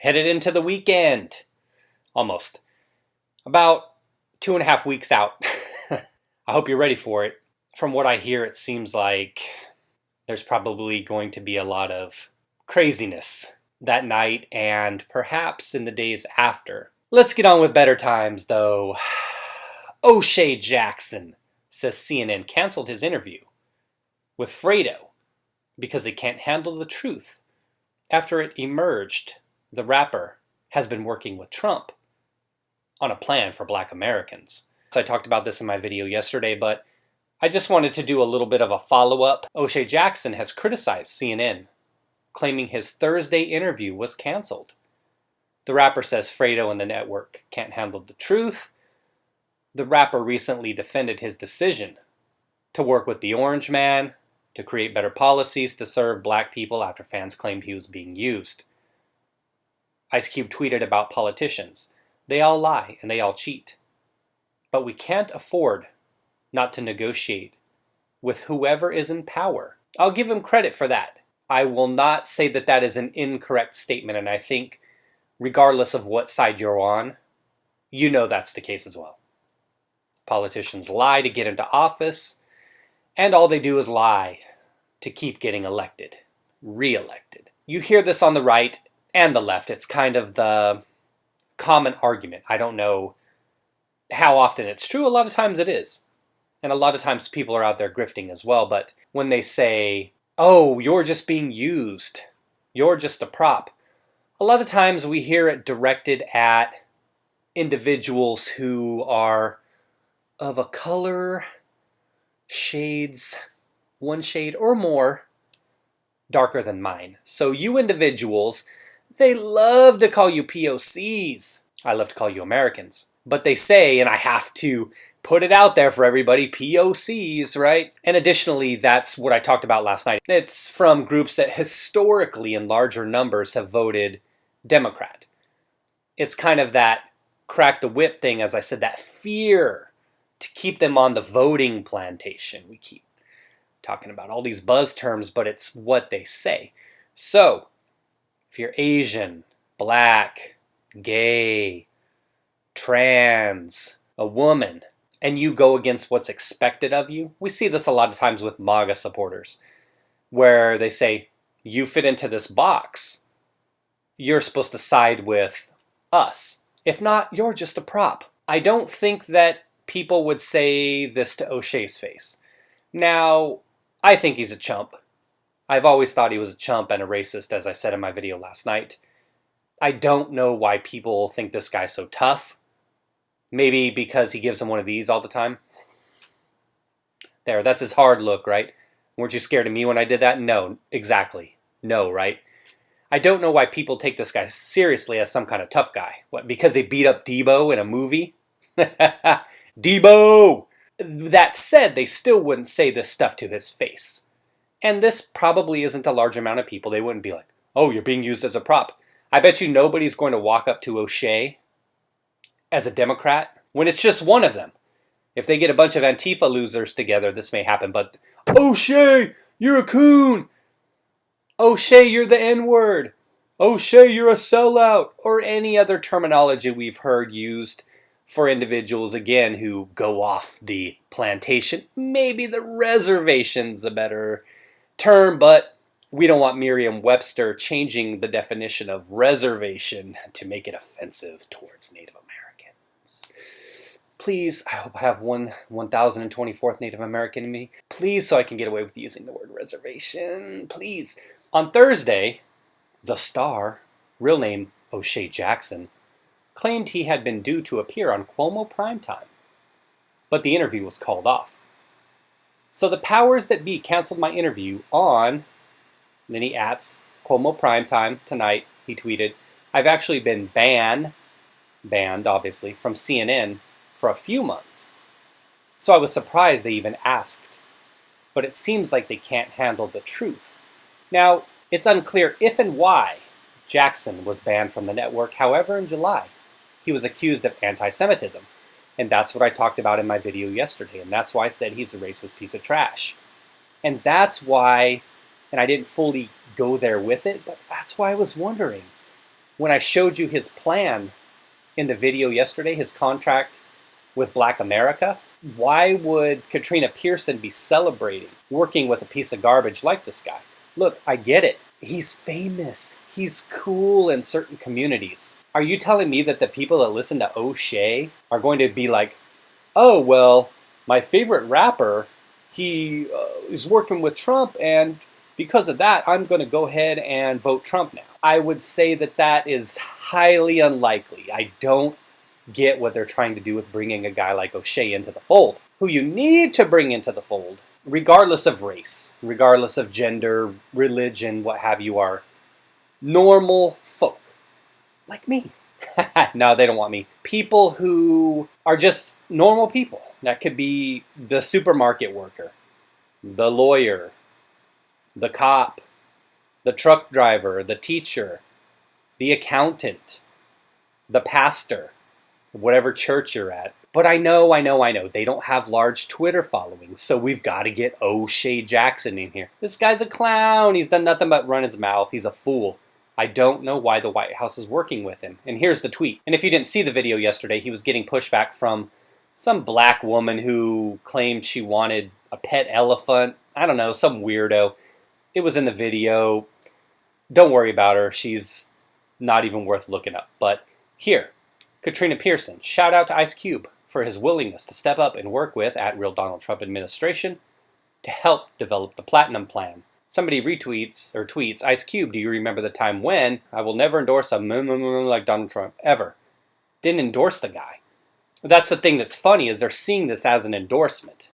headed into the weekend. Almost. About 2.5 weeks out. I hope you're ready for it. From what I hear, it seems like there's probably going to be a lot of craziness that night and perhaps in the days after. Let's get on with better times, though. OShea Jackson says CNN canceled his interview with Fredo because they can't handle the truth after it emerged the rapper has been working with Trump on a plan for Black Americans. So I talked about this in my video yesterday, but I just wanted to do a little bit of a follow-up. OShea Jackson has criticized CNN, claiming his Thursday interview was canceled. The rapper says Fredo and the network can't handle the truth. The rapper recently defended his decision to work with the Orange Man to create better policies to serve Black people after fans claimed he was being used. Ice Cube tweeted about politicians. They all lie and they all cheat. But we can't afford not to negotiate with whoever is in power. I'll give him credit for that. I will not say that that is an incorrect statement, and I think regardless of what side you're on, you know that's the case as well. Politicians lie to get into office, and all they do is lie to keep getting elected, re-elected. You hear this on the right and the left. It's kind of the common argument. I don't know how often it's true. A lot of times it is. And a lot of times people are out there grifting as well. But when they say, oh, you're just being used, you're just a prop, a lot of times we hear it directed at individuals who are of a color, shades, one shade or more darker than mine. So you individuals, they love to call you POCs. I love to call you Americans. But they say, and I have to put it out there for everybody, POCs, right? And additionally, that's what I talked about last night. It's from groups that historically in larger numbers have voted Democrat. It's kind of that crack the whip thing, as I said, that fear to keep them on the voting plantation. We keep talking about all these buzz terms, but it's what they say. So, if you're Asian, Black, gay, trans, a woman, and you go against what's expected of you, we see this a lot of times with MAGA supporters, where they say, you fit into this box, you're supposed to side with us. If not, you're just a prop. I don't think that people would say this to OShea's face. Now, I think he's a chump. I've always thought he was a chump and a racist, as I said in my video last night. I don't know why people think this guy's so tough. Maybe because he gives them one of these all the time. There, that's his hard look, right? Weren't you scared of me when I did that? No, exactly. No, right? I don't know why people take this guy seriously as some kind of tough guy. What, because they beat up Debo in a movie? Debo! That said, they still wouldn't say this stuff to his face. And this probably isn't a large amount of people. They wouldn't be like, oh, you're being used as a prop. I bet you nobody's going to walk up to OShea as a Democrat when it's just one of them. If they get a bunch of Antifa losers together, this may happen. But, OShea, you're a coon. OShea, you're the N-word. OShea, you're a sellout. Or any other terminology we've heard used for individuals, again, who go off the plantation. Maybe the reservation's a better term, but we don't want Merriam-Webster changing the definition of reservation to make it offensive towards Native Americans. Please, I hope I have 1,024th Native American in me. Please, so I can get away with using the word reservation. Please. On Thursday, the star, real name OShea Jackson, claimed he had been due to appear on Cuomo Primetime, but the interview was called off. So the powers that be canceled my interview on, then he adds, Cuomo Primetime tonight, he tweeted, I've actually been banned obviously, from CNN for a few months. So I was surprised they even asked. But it seems like they can't handle the truth. Now, it's unclear if and why Jackson was banned from the network. However, in July, he was accused of anti-Semitism. And that's what I talked about in my video yesterday. And that's why I said he's a racist piece of trash. And that's why, and I didn't fully go there with it, but that's why I was wondering, when I showed you his plan in the video yesterday, his contract with Black America, why would Katrina Pierson be celebrating working with a piece of garbage like this guy? Look, I get it. He's famous. He's cool in certain communities. Are you telling me that the people that listen to OShea are going to be like, oh, well, my favorite rapper, he is working with Trump, and because of that, I'm going to go ahead and vote Trump now? I would say that that is highly unlikely. I don't get what they're trying to do with bringing a guy like OShea into the fold. Who you need to bring into the fold, regardless of race, regardless of gender, religion, what have you, are normal folk like me. No, they don't want me. People who are just normal people. That could be the supermarket worker, the lawyer, the cop, the truck driver, the teacher, the accountant, the pastor, whatever church you're at. But I know, they don't have large Twitter followings, so we've got to get OShea Jackson in here. This guy's a clown. He's done nothing but run his mouth. He's a fool. I don't know why the White House is working with him. And here's the tweet. And if you didn't see the video yesterday, he was getting pushback from some black woman who claimed she wanted a pet elephant. I don't know, some weirdo. It was in the video. Don't worry about her. She's not even worth looking up. But here, Katrina Pierson. Shout out to Ice Cube for his willingness to step up and work with @ Donald Trump administration to help develop the Platinum Plan. Somebody retweets or tweets, Ice Cube, do you remember the time when I will never endorse a like Donald Trump, ever? Didn't endorse the guy. That's the thing that's funny, is they're seeing this as an endorsement.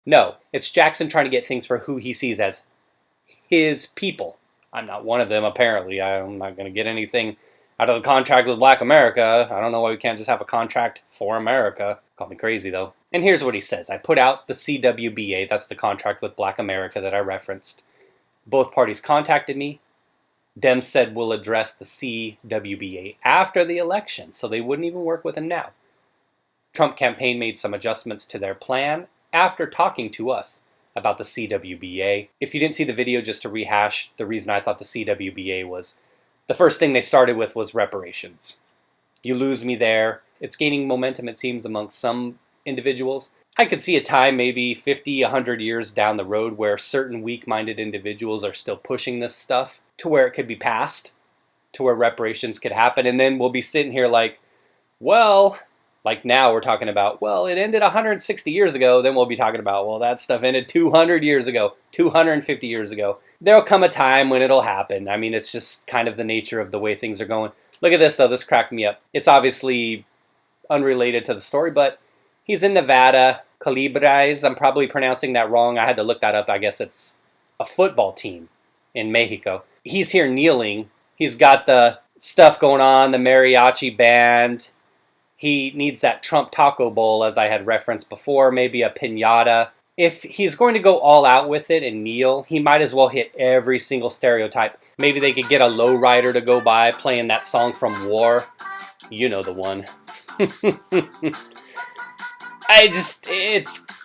No, it's Jackson trying to get things for who he sees as his people. I'm not one of them, apparently. I'm not going to get anything out of the contract with Black America. I don't know why we can't just have a contract for America. Call me crazy, though. And here's what he says. I put out the CWBA, that's the contract with Black America that I referenced. Both parties contacted me. Dems said we'll address the CWBA after the election, so they wouldn't even work with him now. Trump campaign made some adjustments to their plan after talking to us about the CWBA. If you didn't see the video, just to rehash, the reason I thought the CWBA was, the first thing they started with was reparations. You lose me there. It's gaining momentum, it seems, amongst some individuals. I could see a time, maybe 50, 100 years down the road, where certain weak-minded individuals are still pushing this stuff to where it could be passed, to where reparations could happen, and then we'll be sitting here like, well, like now we're talking about, well, it ended 160 years ago, then we'll be talking about, well, that stuff ended 200 years ago, 250 years ago. There'll come a time when it'll happen. I mean, it's just kind of the nature of the way things are going. Look at this, though. This cracked me up. It's obviously unrelated to the story, but he's in Nevada. Khalid, I'm probably pronouncing that wrong. I had to look that up. I guess it's a football team in Mexico. He's here kneeling. He's got the stuff going on, the mariachi band. He needs that Trump taco bowl, as I had referenced before, maybe a piñata. If he's going to go all out with it and kneel, he might as well hit every single stereotype. Maybe they could get a lowrider to go by playing that song from War. You know the one. It's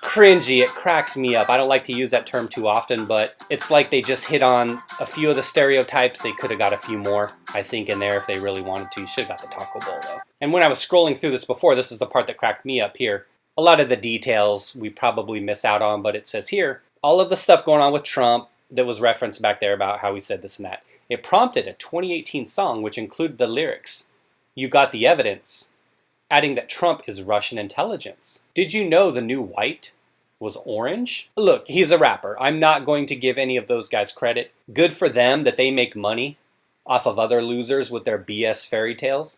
cringy. It cracks me up. I don't like to use that term too often, but it's like they just hit on a few of the stereotypes. They could have got a few more, I think, in there if they really wanted to. You should have got the taco bowl, though. And when I was scrolling through this before, this is the part that cracked me up here. A lot of the details we probably miss out on, but it says here, all of the stuff going on with Trump that was referenced back there about how he said this and that. It prompted a 2018 song which included the lyrics, "You got the evidence," adding that Trump is Russian intelligence. Did you know the new white was orange? Look, he's a rapper. I'm not going to give any of those guys credit. Good for them that they make money off of other losers with their BS fairy tales.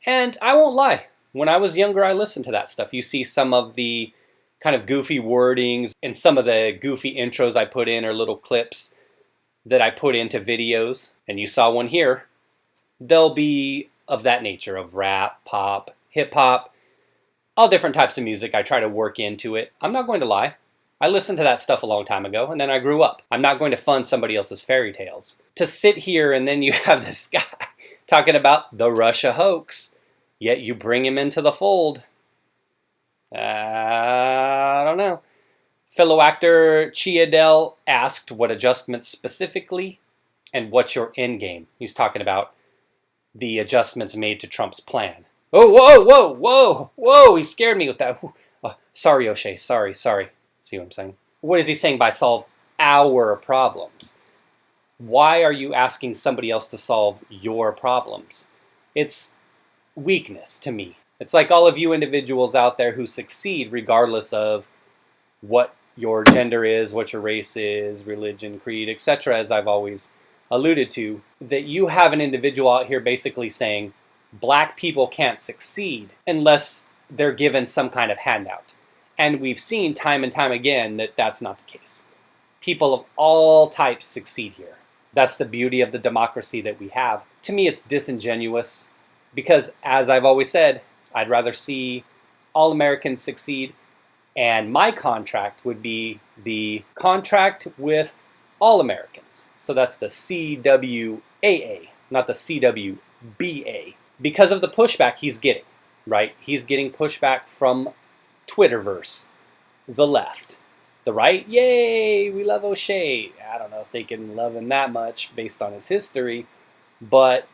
And I won't lie, when I was younger, I listened to that stuff. You see some of the kind of goofy wordings and some of the goofy intros I put in, or little clips that I put into videos. And you saw one here. They'll be of that nature, of rap, pop, hip-hop, all different types of music. I try to work into it. I'm not going to lie. I listened to that stuff a long time ago, and then I grew up. I'm not going to fund somebody else's fairy tales. To sit here and then you have this guy talking about the Russia hoax, yet you bring him into the fold. I don't know. Fellow actor Chiadel asked what adjustments specifically and what's your end game. He's talking about the adjustments made to Trump's plan. Oh, whoa, whoa, whoa, whoa, he scared me with that. Oh, sorry, OShea, sorry. See what I'm saying? What is he saying by solve our problems? Why are you asking somebody else to solve your problems? It's weakness to me. It's like all of you individuals out there who succeed regardless of what your gender is, what your race is, religion, creed, etc., as I've always alluded to, that you have an individual out here basically saying black people can't succeed unless they're given some kind of handout. And we've seen time and time again that that's not the case. People of all types succeed here. That's the beauty of the democracy that we have. To me, it's disingenuous because, as I've always said, I'd rather see all Americans succeed, and my contract would be the contract with all Americans. So that's the CWAA, not the CWBA. Because of the pushback he's getting, right? He's getting pushback from Twitterverse, the left. The right, yay, we love OShea. I don't know if they can love him that much based on his history, but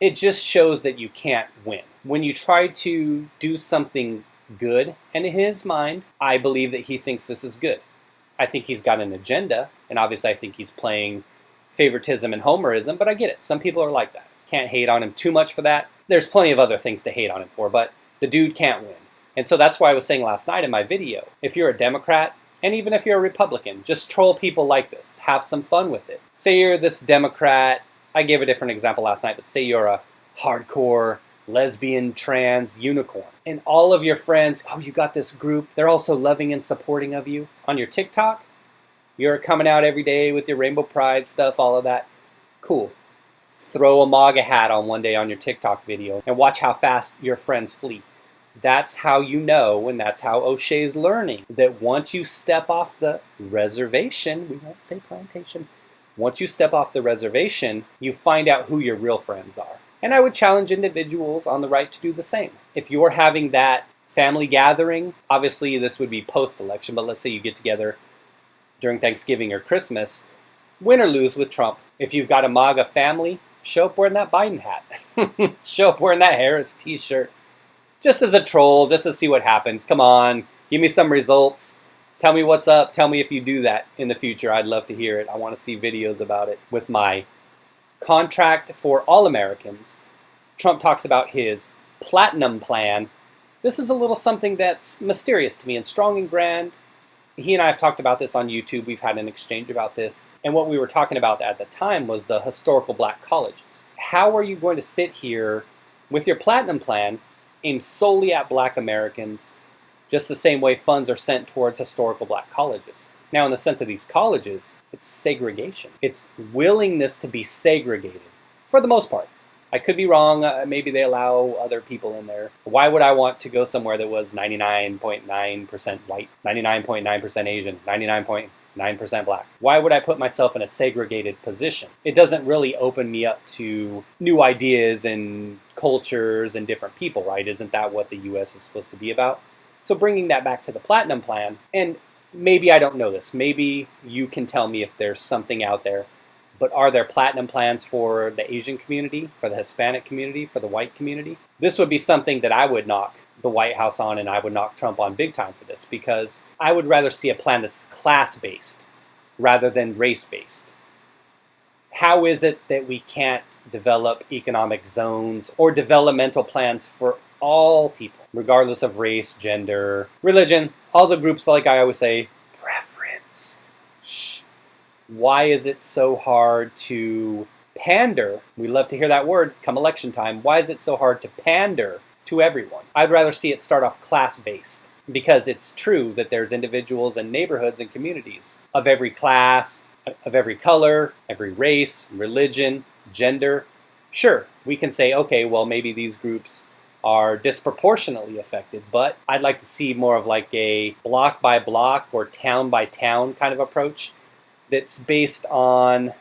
it just shows that you can't win. When you try to do something good, and in his mind, I believe that he thinks this is good. I think he's got an agenda, and obviously I think he's playing favoritism and homerism, but I get it. Some people are like that. Can't hate on him too much for that. There's plenty of other things to hate on him for, but the dude can't win. And so that's why I was saying last night in my video, if you're a Democrat, and even if you're a Republican, just troll people like this. Have some fun with it. Say you're this Democrat, I gave a different example last night, but say you're a hardcore lesbian, trans unicorn. And all of your friends, oh, you got this group, they're all so loving and supporting of you. On your TikTok, you're coming out every day with your rainbow pride stuff, all of that. Cool. Throw a MAGA hat on one day on your TikTok video and watch how fast your friends flee. That's how you know, and that's how OShea's learning, that once you step off the reservation, we won't say plantation, once you step off the reservation, you find out who your real friends are. And I would challenge individuals on the right to do the same. If you're having that family gathering, obviously this would be post-election, but let's say you get together during Thanksgiving or Christmas, win or lose with Trump. If you've got a MAGA family, show up wearing that Biden hat. Show up wearing that Harris t-shirt. Just as a troll, just to see what happens. Come on, give me some results. Tell me what's up. Tell me if you do that in the future. I'd love to hear it. I want to see videos about it. With my contract for all Americans, Trump talks about his platinum plan. This is a little something that's mysterious to me and strong and grand. He and I have talked about this on YouTube. We've had an exchange about this. And what we were talking about at the time was the historical black colleges. How are you going to sit here with your platinum plan aimed solely at black Americans, just the same way funds are sent towards historical black colleges? Now, in the sense of these colleges, it's segregation. It's willingness to be segregated, for the most part. I could be wrong. Maybe they allow other people in there. Why would I want to go somewhere that was 99.9% white, 99.9% Asian, 99.9% black? Why would I put myself in a segregated position? It doesn't really open me up to new ideas and cultures and different people, right? Isn't that what the U.S. is supposed to be about? So bringing that back to the platinum plan, and maybe I don't know this. Maybe you can tell me if there's something out there. But are there platinum plans for the Asian community, for the Hispanic community, for the white community? This would be something that I would knock the White House on, and I would knock Trump on big time for this, because I would rather see a plan that's class-based rather than race-based. How is it that we can't develop economic zones or developmental plans for all people, regardless of race, gender, religion, all the groups, like I always say, preference? Shh. Why is it so hard to pander? We love to hear that word come election time. Why is it so hard to pander to everyone? I'd rather see it start off class-based, because it's true that there's individuals and neighborhoods and communities of every class, of every color, every race, religion, gender. Sure, we can say, okay, well, maybe these groups are disproportionately affected, but I'd like to see more of like a block by block or town by town kind of approach that's based on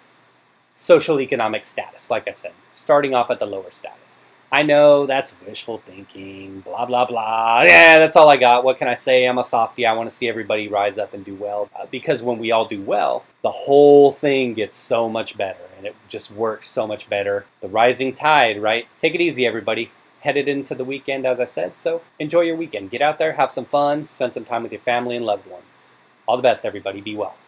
social economic status, like I said, starting off at the lower status. I know that's wishful thinking, blah, blah, blah. Yeah, that's all I got. What can I say? I'm a softie. I want to see everybody rise up and do well. Because when we all do well, the whole thing gets so much better, and it just works so much better. The rising tide, right? Take it easy, everybody. Headed into the weekend, as I said, so enjoy your weekend. Get out there, have some fun, spend some time with your family and loved ones. All the best, everybody. Be well.